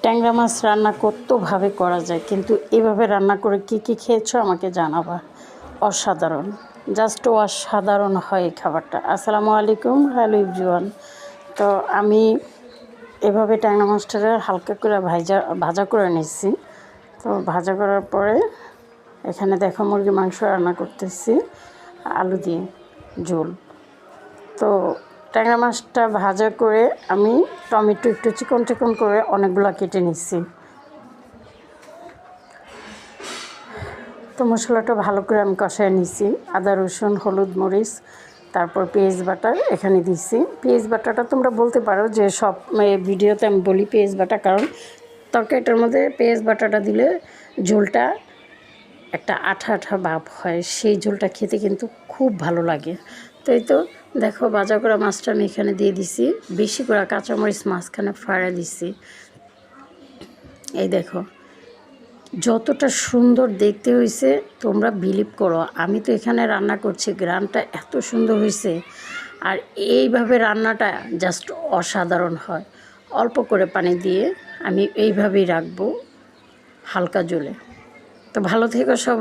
ট্যাংরা মাছ রান্না কতভাবে করা যায়, কিন্তু এভাবে রান্না করে কি কি খেয়েছো আমাকে জানাবা। অসাধারণ, জাস্ট অসাধারণ হয় এই খাবারটা। আসসালামু আলাইকুম, হ্যালো এভরিওয়ান। তো আমি এভাবে ট্যাংরা মাছটা হালকা করে ভাজা করে নিচ্ছি। তো ভাজা করার পরে এখানে দেখো মুরগি মাংস রান্না করতেছি আলু দিয়ে ঝোল। তো ট্যাংরা মাছটা ভাজা করে আমি টমেটো একটু চিকন চিকন করে অনেকগুলো কেটে নিচ্ছি। তো মশলাটা ভালো করে আমি কষায় নিচ্ছি, আদা রসুন হলুদ মরিচ তারপর পেঁয়াজ বাটা এখানে দিচ্ছি। পেঁয়াজ বাটাটা তোমরা বলতে পারো যে সব ভিডিওতে আমি বলি পেঁয়াজ বাটা, কারণ তরকারিটার মধ্যে পেঁয়াজ বাটাটা দিলে ঝোলটা একটা আঠা আঠা ভাব হয়, সেই ঝোলটা খেতে কিন্তু খুব ভালো লাগে। তো এই তো দেখো ভাজা করা মাছটা আমি এখানে দিয়ে দিছি, বেশি করে কাঁচামরিচ মাঝখানে ফাড়া দিছি। এই দেখো যতটা সুন্দর দেখতে হয়েছে তোমরা বিলিভ করো, আমি তো এখানে রান্না করছি, গ্রানটা এত সুন্দর হয়েছে। আর এইভাবে রান্নাটা জাস্ট অসাধারণ হয়। অল্প করে পানি দিয়ে আমি এইভাবেই রাখবো হালকা জ্বলে। তো ভালো থেকো সবাই।